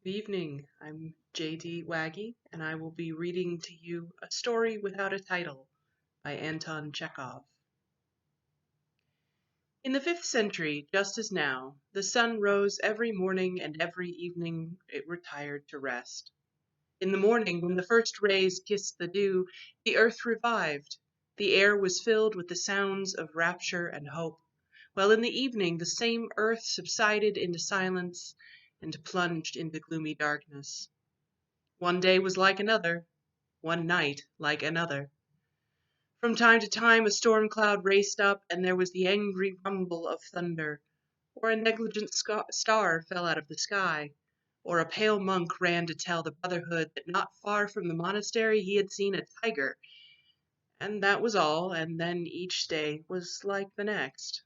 Good evening. I'm JD Waggy, and I will be reading to you A Story Without a Title by Anton Chekhov. In the 5th century, just as now, the sun rose every morning and every evening it retired to rest. In the morning, when the first rays kissed the dew, the earth revived. The air was filled with the sounds of rapture and hope, while in the evening the same earth subsided into silence and plunged into gloomy darkness. One day was like another, one night like another. From time to time a storm cloud raced up, and there was the angry rumble of thunder, or a negligent star fell out of the sky, or a pale monk ran to tell the brotherhood that not far from the monastery he had seen a tiger, and that was all, and then each day was like the next.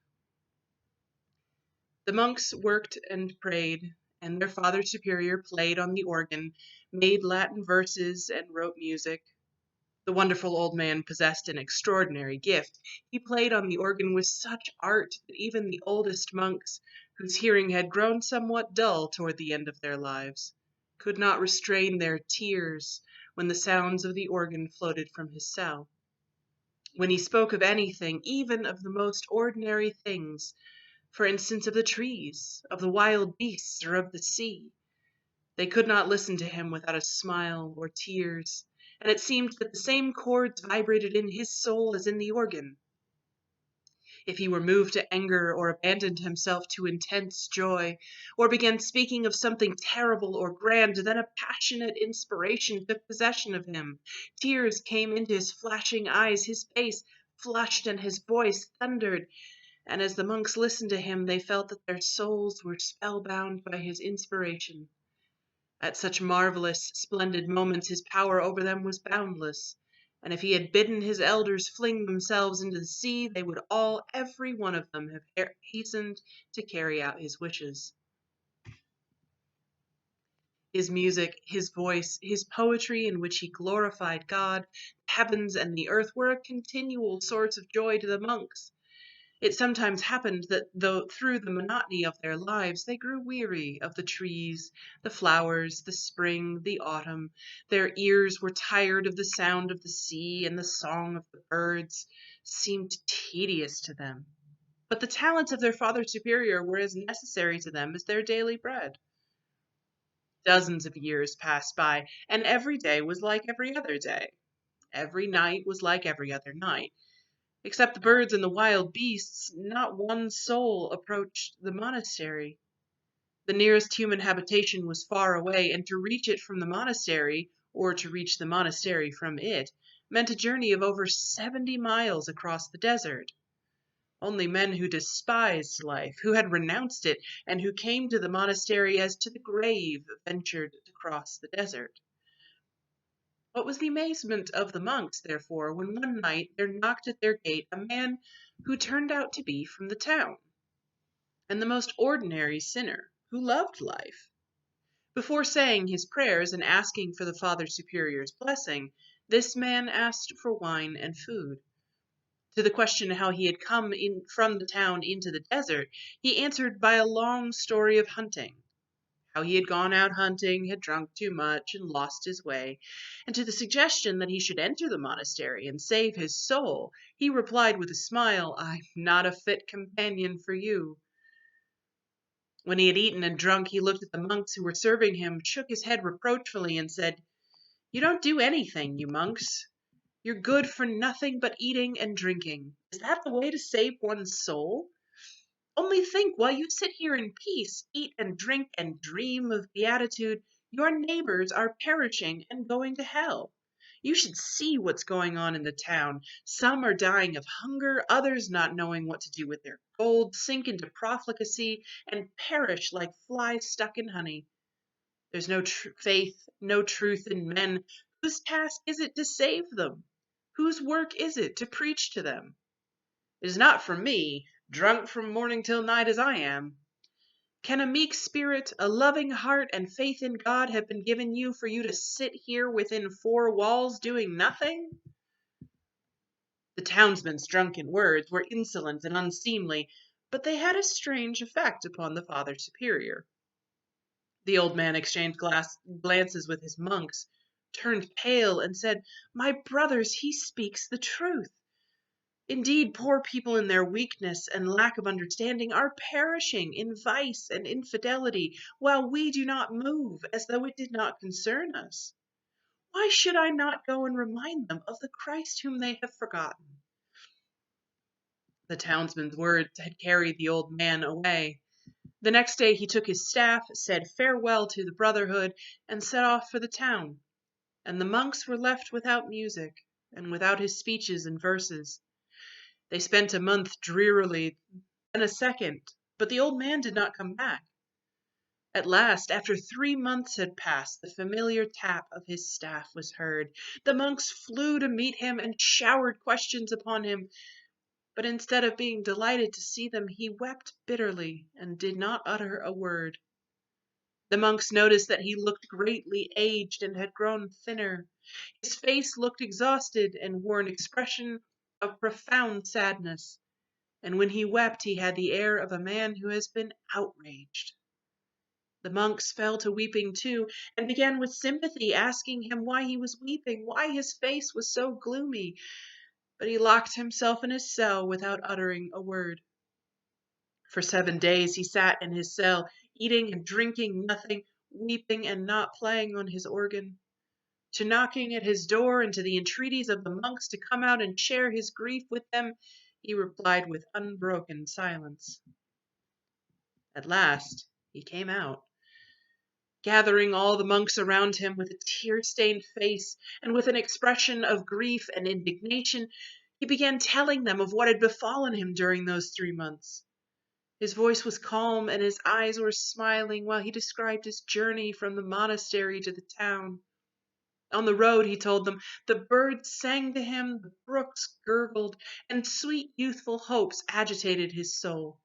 The monks worked and prayed, and their Father Superior played on the organ, made Latin verses, and wrote music. The wonderful old man possessed an extraordinary gift. He played on the organ with such art that even the oldest monks, whose hearing had grown somewhat dull toward the end of their lives, could not restrain their tears when the sounds of the organ floated from his cell. When he spoke of anything, even of the most ordinary things, for instance of the trees, of the wild beasts, or of the sea, they could not listen to him without a smile or tears, and it seemed that the same chords vibrated in his soul as in the organ. If he were moved to anger, or abandoned himself to intense joy, or began speaking of something terrible or grand, then a passionate inspiration took possession of him. Tears came into his flashing eyes, his face flushed, and his voice thundered, and as the monks listened to him, they felt that their souls were spellbound by his inspiration. At such marvelous, splendid moments his power over them was boundless, and if he had bidden his elders fling themselves into the sea, they would all, every one of them, have hastened to carry out his wishes. His music, his voice, his poetry in which he glorified God, the heavens, and the earth were a continual source of joy to the monks. It sometimes happened that though through the monotony of their lives they grew weary of the trees, the flowers, the spring, the autumn, their ears were tired of the sound of the sea, and the song of the birds seemed tedious to them. But the talents of their Father Superior were as necessary to them as their daily bread. Dozens of years passed by, and every day was like every other day. Every night was like every other night. Except the birds and the wild beasts, not one soul approached the monastery. The nearest human habitation was far away, and to reach it from the monastery, or to reach the monastery from it, meant a journey of over 70 miles across the desert. Only men who despised life, who had renounced it, and who came to the monastery as to the grave, ventured to cross the desert. What was the amazement of the monks, therefore, when one night there knocked at their gate a man who turned out to be from the town, and the most ordinary sinner, who loved life. Before saying his prayers and asking for the Father Superior's blessing, this man asked for wine and food. To the question how he had come in from the town into the desert, he answered by a long story of hunting. How he had gone out hunting, had drunk too much, and lost his way, and to the suggestion that he should enter the monastery and save his soul, he replied with a smile, "I'm not a fit companion for you." When he had eaten and drunk, he looked at the monks who were serving him, shook his head reproachfully, and said, "You don't do anything, you monks. You're good for nothing but eating and drinking. Is that the way to save one's soul? Only think, while you sit here in peace, eat and drink and dream of beatitude, your neighbors are perishing and going to hell. You should see what's going on in the town. Some are dying of hunger, others not knowing what to do with their gold, sink into profligacy, and perish like flies stuck in honey. There's no faith, no truth in men. Whose task is it to save them? Whose work is it to preach to them? It is not for me, drunk from morning till night as I am. Can a meek spirit, a loving heart, and faith in God have been given you for you to sit here within four walls doing nothing?" The townsmen's drunken words were insolent and unseemly, but they had a strange effect upon the Father Superior. The old man exchanged glances with his monks, turned pale, and said, "My brothers, he speaks the truth. Indeed, poor people in their weakness and lack of understanding are perishing in vice and infidelity, while we do not move, as though it did not concern us. Why should I not go and remind them of the Christ whom they have forgotten?" The townsman's words had carried the old man away. The next day he took his staff, said farewell to the brotherhood, and set off for the town, and the monks were left without music, and without his speeches and verses. They spent a month drearily, then a second, but the old man did not come back. At last, after 3 months had passed, the familiar tap of his staff was heard. The monks flew to meet him and showered questions upon him, but instead of being delighted to see them, he wept bitterly and did not utter a word. The monks noticed that he looked greatly aged and had grown thinner. His face looked exhausted and wore an expression of profound sadness, and when he wept he had the air of a man who has been outraged. The monks fell to weeping too, and began with sympathy asking him why he was weeping, why his face was so gloomy, but he locked himself in his cell without uttering a word. For 7 days he sat in his cell, eating and drinking nothing, weeping and not playing on his organ. To knocking at his door and to the entreaties of the monks to come out and share his grief with them, he replied with unbroken silence. At last he came out, gathering all the monks around him with a tear-stained face and with an expression of grief and indignation. He began telling them of what had befallen him during those 3 months. His voice was calm and his eyes were smiling while he described his journey from the monastery to the town. On the road, he told them, the birds sang to him, the brooks gurgled, and sweet youthful hopes agitated his soul.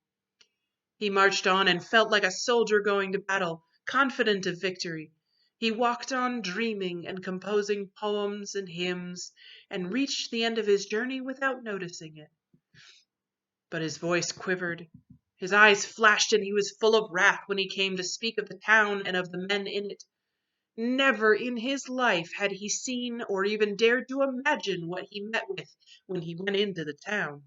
He marched on and felt like a soldier going to battle, confident of victory. He walked on dreaming and composing poems and hymns, and reached the end of his journey without noticing it. But his voice quivered. His eyes flashed, and he was full of wrath when he came to speak of the town and of the men in it. Never in his life had he seen or even dared to imagine what he met with when he went into the town.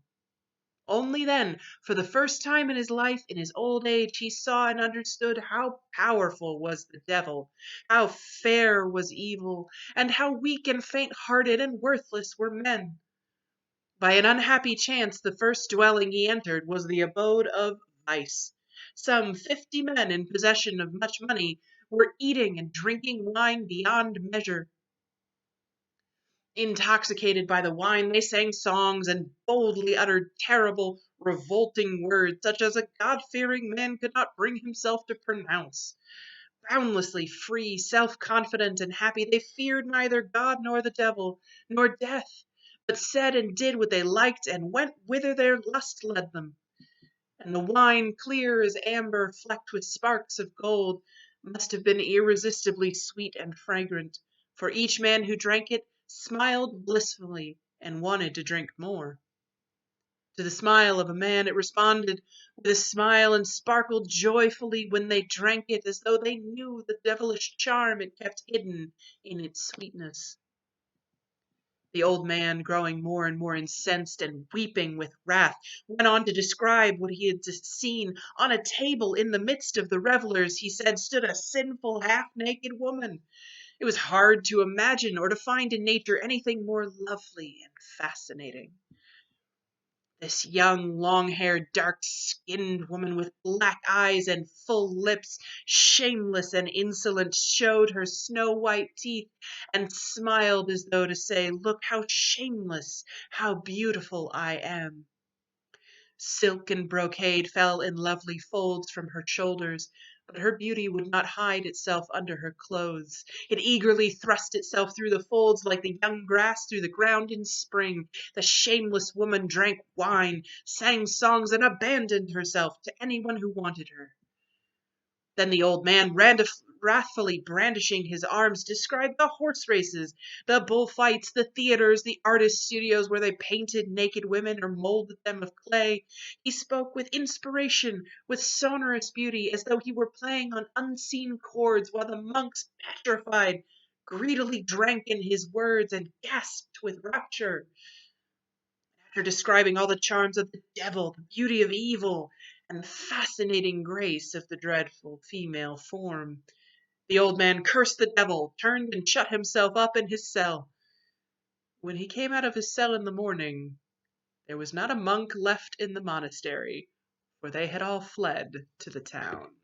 Only then, for the first time in his life, in his old age, he saw and understood how powerful was the devil, how fair was evil, and how weak and faint-hearted and worthless were men. By an unhappy chance, the first dwelling he entered was the abode of vice. Some 50 men in possession of much money were eating and drinking wine beyond measure. Intoxicated by the wine, they sang songs and boldly uttered terrible, revolting words, such as a God-fearing man could not bring himself to pronounce. Boundlessly free, self-confident, and happy, they feared neither God nor the devil, nor death, but said and did what they liked and went whither their lust led them. And the wine, clear as amber, flecked with sparks of gold, must have been irresistibly sweet and fragrant, for each man who drank it smiled blissfully and wanted to drink more. To the smile of a man it responded with a smile and sparkled joyfully when they drank it, as though they knew the devilish charm it kept hidden in its sweetness. The old man, growing more and more incensed and weeping with wrath, went on to describe what he had seen. On a table in the midst of the revelers, he said, stood a sinful, half-naked woman. It was hard to imagine or to find in nature anything more lovely and fascinating. This young, long-haired, dark-skinned woman with black eyes and full lips, shameless and insolent, showed her snow-white teeth and smiled as though to say, "Look how shameless, how beautiful I am." Silk and brocade fell in lovely folds from her shoulders, but her beauty would not hide itself under her clothes. It eagerly thrust itself through the folds like the young grass through the ground in spring. The shameless woman drank wine, sang songs, and abandoned herself to anyone who wanted her. Then the old man ran wrathfully brandishing his arms, described the horse races, the bullfights, the theaters, the artist studios where they painted naked women or molded them of clay. He spoke with inspiration, with sonorous beauty, as though he were playing on unseen chords, while the monks, petrified, greedily drank in his words and gasped with rapture. After describing all the charms of the devil, the beauty of evil, and the fascinating grace of the dreadful female form, the old man cursed the devil, turned and shut himself up in his cell. When he came out of his cell in the morning, there was not a monk left in the monastery, for they had all fled to the town.